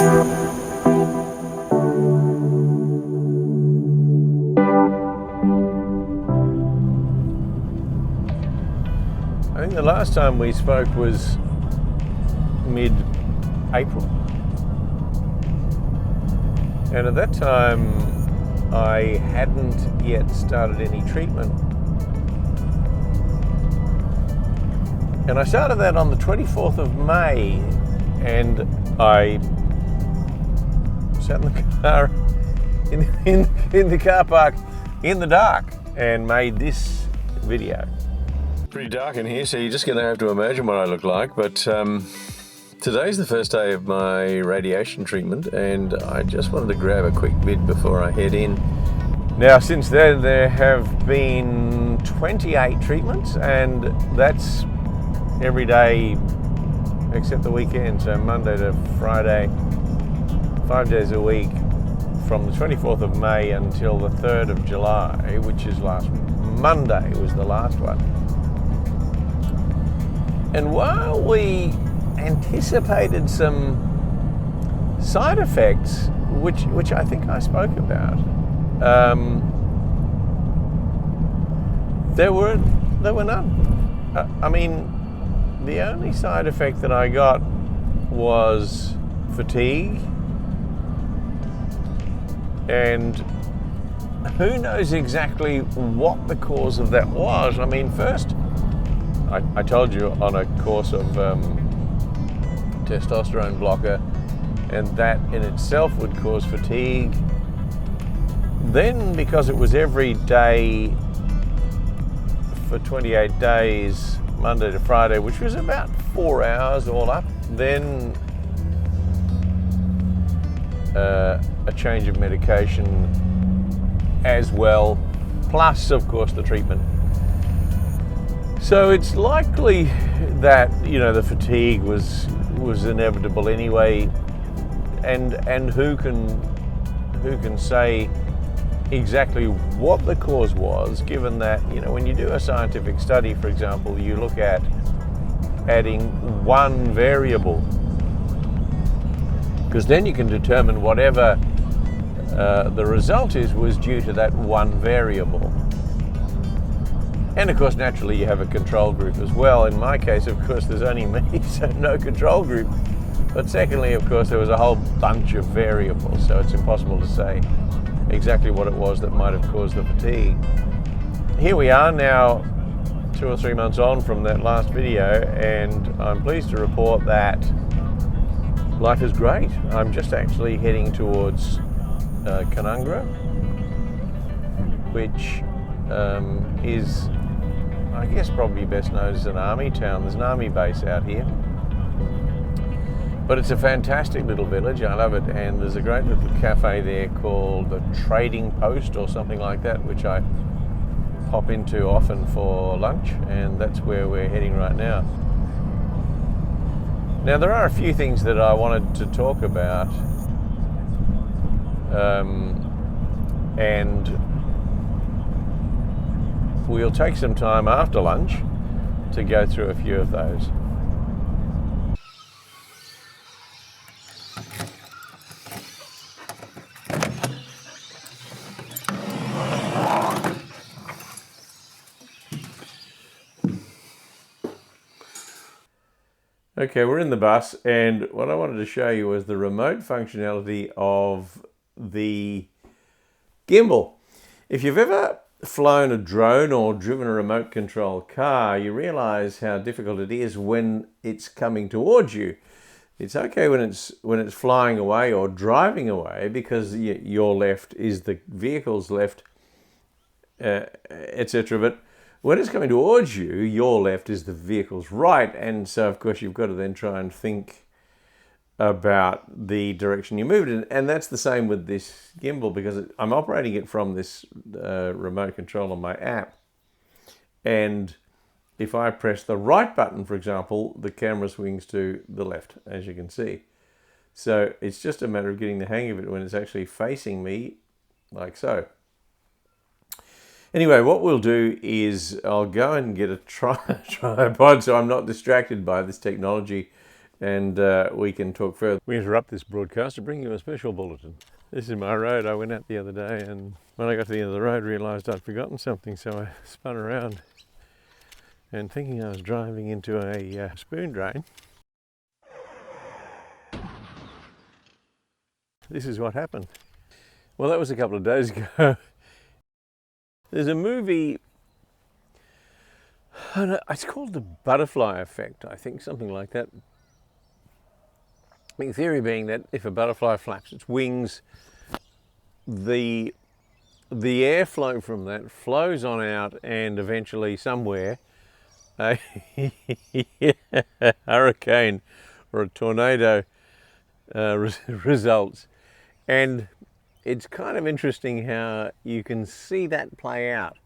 I think the last time we spoke was mid-April. And at that time, I hadn't yet started any treatment. And I started that on the 24th of May, and I sat in the car, in the car park, in the dark, and made this video. Pretty dark in here, so you're just going to have to imagine what I look like, but today's the first day of my radiation treatment, and I just wanted to grab a quick vid before I head in. Now, since then, there have been 28 treatments, and that's every day except the weekend, so Monday to Friday, 5 days a week, from the 24th of May until the 3rd of July, which is last Monday was the last one. And while we anticipated some side effects, which I think I spoke about, there were none. I mean, the only side effect that I got was fatigue, and who knows exactly what the cause of that was. I mean, first, I told you on a course of testosterone blocker, and that in itself would cause fatigue. Then, because it was every day for 28 days, Monday to Friday, which was about 4 hours all up, then a change of medication as well, plus of course the treatment. So it's likely that, you know, the fatigue was inevitable anyway, and who can say exactly what the cause was, given that, you know, when you do a scientific study, for example, you look at adding one variable, because then you can determine whatever the result was due to that one variable. And of course, naturally, you have a control group as well. In my case, of course, there's only me, so no control group. But secondly, of course, there was a whole bunch of variables, so it's impossible to say exactly what it was that might have caused the fatigue. Here we are now, 2 or 3 months on from that last video, and I'm pleased to report that life is great. I'm just actually heading towards Canungra, which is, I guess, probably best known as an army town. There's an army base out here. But it's a fantastic little village, I love it, and there's a great little cafe there called the Trading Post or something like that, which I pop into often for lunch, and that's where we're heading right now. Now, there are a few things that I wanted to talk about, and we'll take some time after lunch to go through a few of those. Okay, we're in the bus, and what I wanted to show you was the remote functionality of the gimbal. If you've ever flown a drone or driven a remote control car, you realize how difficult it is when it's coming towards you. It's okay when it's flying away or driving away, because your left is the vehicle's left, etc. But when it's coming towards you, your left is the vehicle's right, and so of course you've got to then try and think about the direction you move it in. And that's the same with this gimbal, because I'm operating it from this remote control on my app, and if I press the right button, for example, the camera swings to the left, as you can see. So it's just a matter of getting the hang of it when it's actually facing me, like so. Anyway, what we'll do is I'll go and get a tripod so I'm not distracted by this technology and we can talk further. We interrupt this broadcast to bring you a special bulletin. This is my road. I went out the other day, and when I got to the end of the road, realised I'd forgotten something, so I spun around, and thinking I was driving into a spoon drain, this is what happened. Well, that was a couple of days ago. There's a movie, it's called The Butterfly Effect, I think, something like that. The theory being that if a butterfly flaps its wings, the airflow from that flows on out, and eventually somewhere a hurricane or a tornado results. And it's kind of interesting how you can see that play out.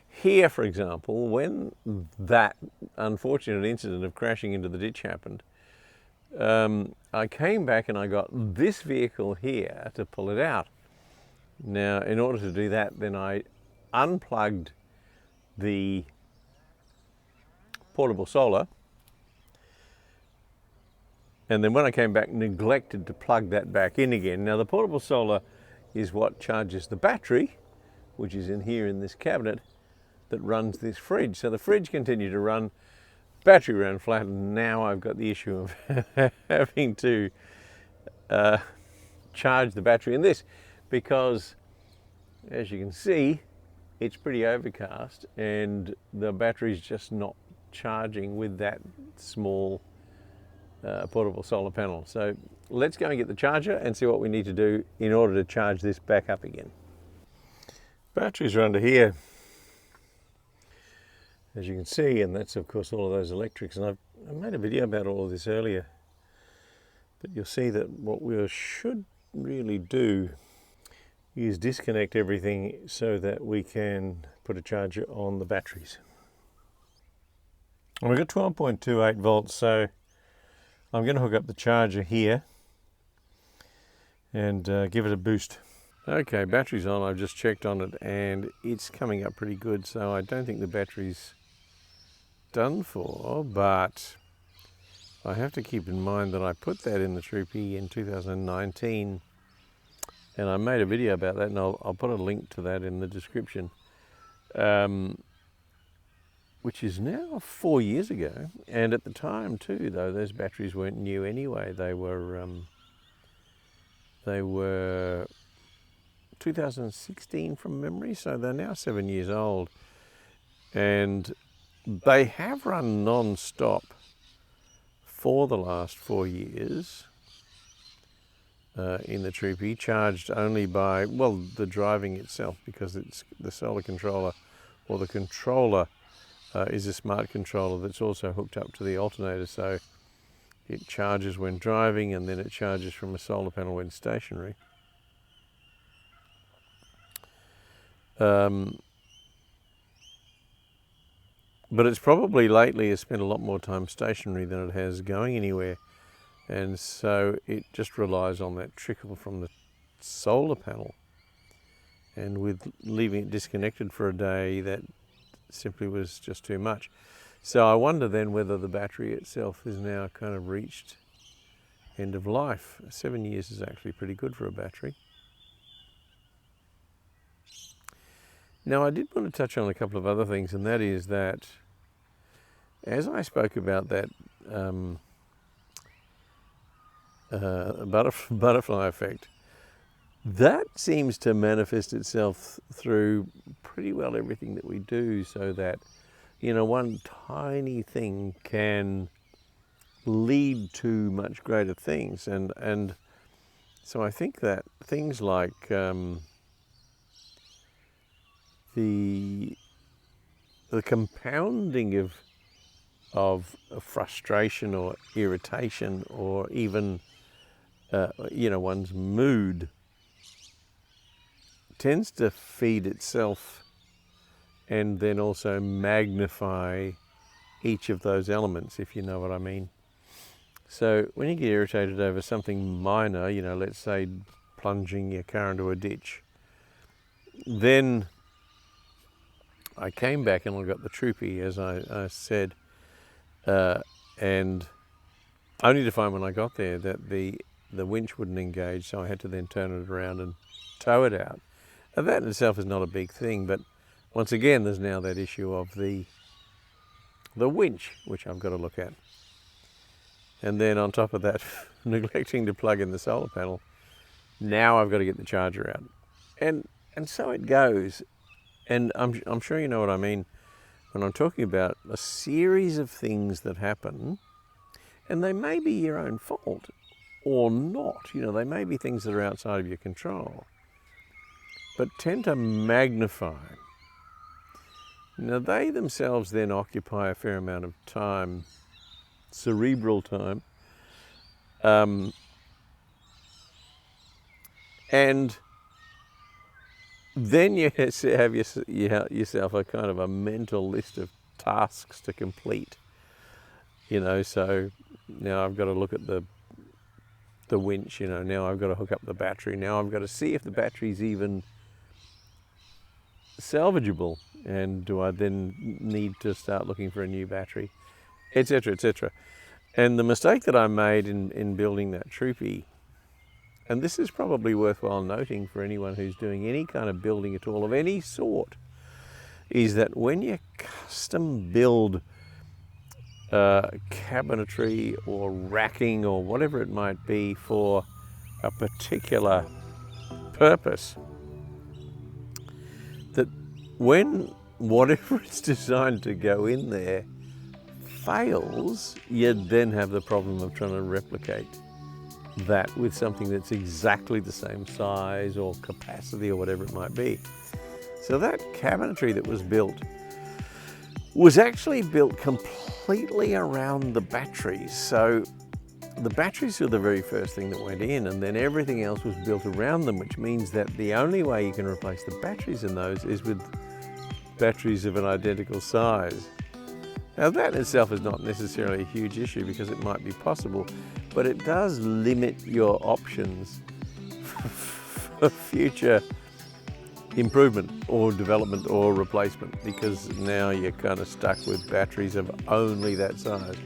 Here, for example, when that unfortunate incident of crashing into the ditch happened, I came back and I got this vehicle here to pull it out. Now, in order to do that, then I unplugged the portable solar, and then when I came back, neglected to plug that back in again. Now, the portable solar is what charges the battery, which is in here in this cabinet, that runs this fridge. So the fridge continued to run, battery ran flat, and now I've got the issue of having to charge the battery in this, because as you can see, it's pretty overcast and the battery's just not charging with that small portable solar panel. So let's go and get the charger and see what we need to do in order to charge this back up again. Batteries are under here, as you can see, and that's of course all of those electrics. And I made a video about all of this earlier, but you'll see that what we should really do is disconnect everything so that we can put a charger on the batteries. And we've got 12.28 volts, so I'm going to hook up the charger here and give it a boost. Okay, battery's on. I've just checked on it and it's coming up pretty good, so I don't think the battery's done for, but I have to keep in mind that I put that in the Troopy in 2019, and I made a video about that, and I'll put a link to that in the description, which is now 4 years ago. And at the time too, though, those batteries weren't new anyway. They were 2016 from memory, so they're now 7 years old, and they have run non-stop for the last 4 years in the Troopy, charged only by, well, the driving itself, because it's the solar controller, or the controller is a smart controller that's also hooked up to the alternator, so it charges when driving and then it charges from a solar panel when stationary. But it's probably lately has spent a lot more time stationary than it has going anywhere, and so it just relies on that trickle from the solar panel, and with leaving it disconnected for a day, that simply was just too much. So I wonder then whether the battery itself is now kind of reached end of life. 7 years is actually pretty good for a battery. Now, I did want to touch on a couple of other things, and that is that as I spoke about that butterfly effect, that seems to manifest itself through pretty well everything that we do, so that, you know, one tiny thing can lead to much greater things. And so I think that things like the compounding of frustration or irritation, or even you know, one's mood, tends to feed itself and then also magnify each of those elements, if you know what I mean. So when you get irritated over something minor, you know, let's say plunging your car into a ditch, then I came back and I got the Troopy, as I said, and only to find when I got there that the winch wouldn't engage, so I had to then turn it around and tow it out. Now that in itself is not a big thing, but once again there's now that issue of the winch, which I've got to look at. And then on top of that, neglecting to plug in the solar panel, now I've got to get the charger out. And so it goes. And I'm sure you know what I mean when I'm talking about a series of things that happen, and they may be your own fault or not. You know, they may be things that are outside of your control, but tend to magnify. Now they themselves then occupy a fair amount of time, cerebral time, and then you have yourself a kind of a mental list of tasks to complete. You know, so now I've got to look at the winch, you know, now I've got to hook up the battery, now I've got to see if the battery's even salvageable, and do I then need to start looking for a new battery, etc., etc. And the mistake that I made in building that Troopy, and this is probably worthwhile noting for anyone who's doing any kind of building at all of any sort, is that when you custom build cabinetry or racking or whatever it might be for a particular purpose, that when whatever it's designed to go in there fails, you then have the problem of trying to replicate that with something that's exactly the same size or capacity or whatever it might be. So that cabinetry that was built was actually built completely around the batteries. So the batteries were the very first thing that went in, and then everything else was built around them, which means that the only way you can replace the batteries in those is with batteries of an identical size. Now that in itself is not necessarily a huge issue because it might be possible, but it does limit your options for future improvement or development or replacement, because now you're kind of stuck with batteries of only that size.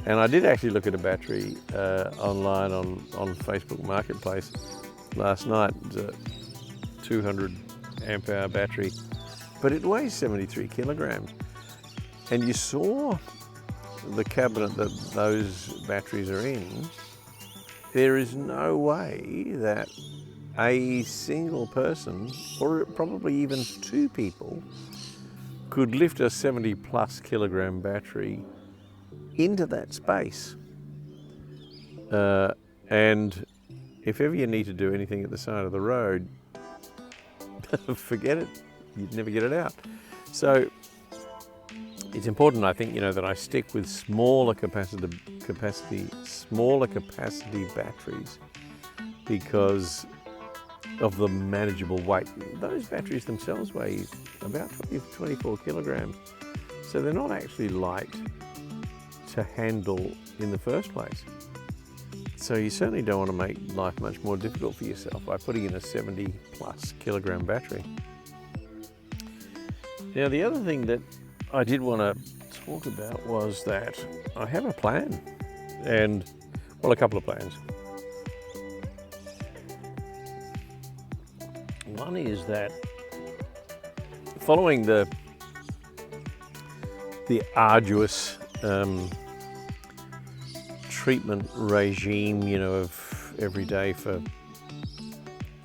And I did actually look at a battery online on Facebook Marketplace last night. It's a 200 amp hour battery, but it weighs 73 kilograms. And you saw the cabinet that those batteries are in. There is no way that a single person, or probably even two people, could lift a 70 plus kilogram battery into that space. And if ever you need to do anything at the side of the road, forget it, you'd never get it out. So it's important, I think, you know, that I stick with smaller capacity batteries because of the manageable weight. Those batteries themselves weigh about 24 kilograms, so they're not actually light to handle in the first place. So you certainly don't want to make life much more difficult for yourself by putting in a 70 plus kilogram battery. Now the other thing that I did want to talk about was that I have a plan, and well, a couple of plans. One is that following the arduous treatment regime, you know, of every day for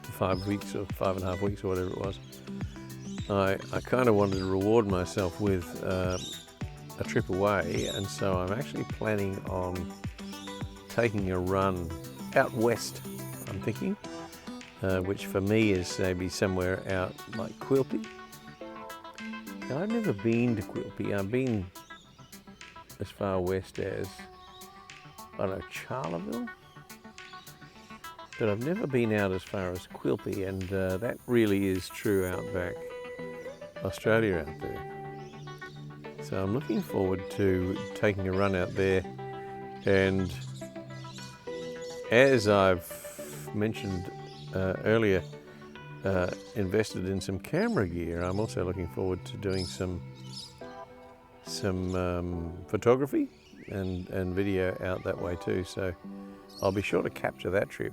5 weeks or 5.5 weeks or whatever it was, I kind of wanted to reward myself with a trip away, and so I'm actually planning on taking a run out west, I'm thinking, which for me is maybe somewhere out like Quilpie. Now, I've never been to Quilpie. I've been as far west as, I don't know, Charleville, but I've never been out as far as Quilpie, and that really is true outback Australia out there. So I'm looking forward to taking a run out there, and as I've mentioned earlier, invested in some camera gear, I'm also looking forward to doing some photography and video out that way too, so I'll be sure to capture that trip.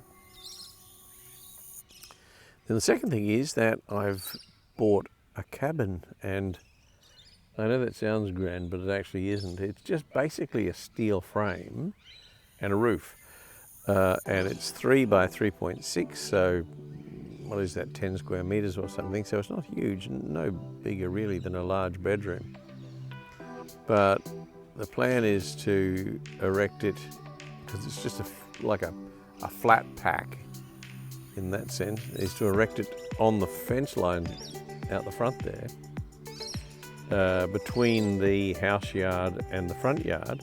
Then the second thing is that I've bought a cabin, and I know that sounds grand, but it actually isn't. It's just basically a steel frame and a roof, and it's 3 by 3.6, so what is that, 10 square meters or something, so it's not huge, no bigger really than a large bedroom. But the plan is to erect it, because it's just like a flat pack in that sense, is to erect it on the fence line out the front there, between the house yard and the front yard,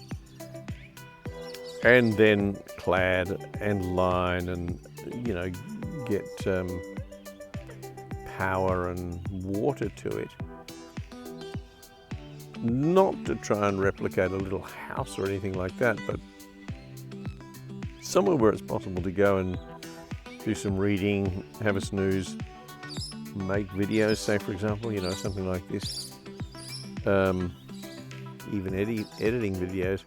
and then clad and line and, you know, get power and water to it. Not to try and replicate a little house or anything like that, but somewhere where it's possible to go and do some reading, have a snooze, make videos, say for example, you know, something like this. Even editing videos.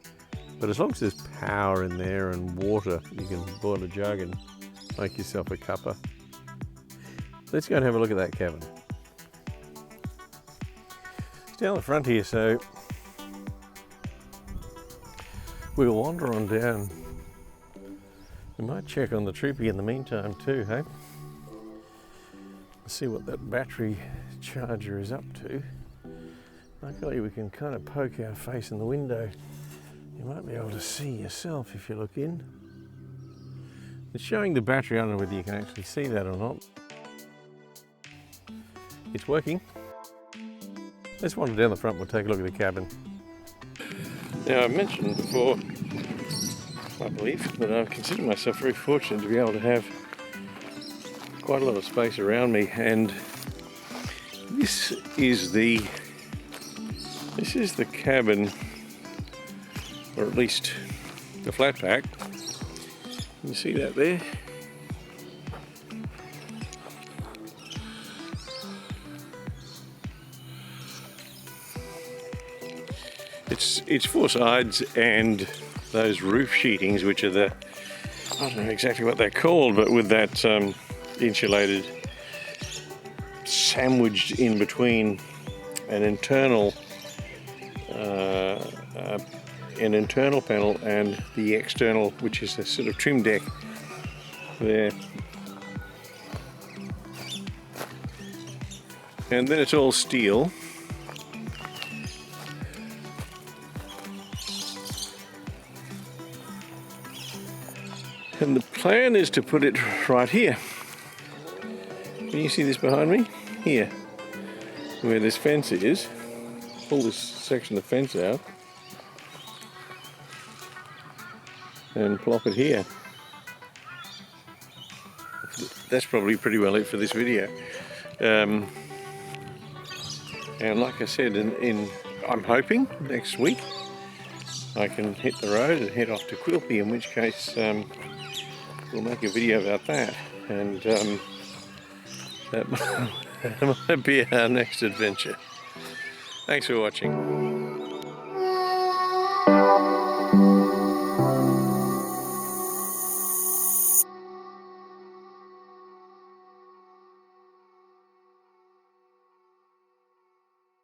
But as long as there's power in there and water, you can boil a jug and make yourself a cuppa. Let's go and have a look at that cabin. It's down the front here, so we'll wander on down. We might check on the Troopy in the meantime too, hey? See what that battery charger is up to. Luckily we can kind of poke our face in the window. You might be able to see yourself if you look in. It's showing the battery. I don't know whether you can actually see that or not. It's working. Let's wander down the front, we'll take a look at the cabin. Now, I mentioned before, I believe, that I've considered myself very fortunate to be able to have quite a lot of space around me, and this is the cabin, or at least the flat pack. You see that there? It's 4 sides and those roof sheetings, which are the, I don't know exactly what they're called, but with that insulated, sandwiched in between an internal panel and the external, which is a sort of trim deck there. And then it's all steel. And the plan is to put it right here. Can you see this behind me? Here, where this fence is. Pull this section of fence out and plop it here. That's probably pretty well it for this video. And like I said, I'm hoping next week I can hit the road and head off to Quilpie, in which case we'll make a video about that, and that might be our next adventure. Thanks for watching.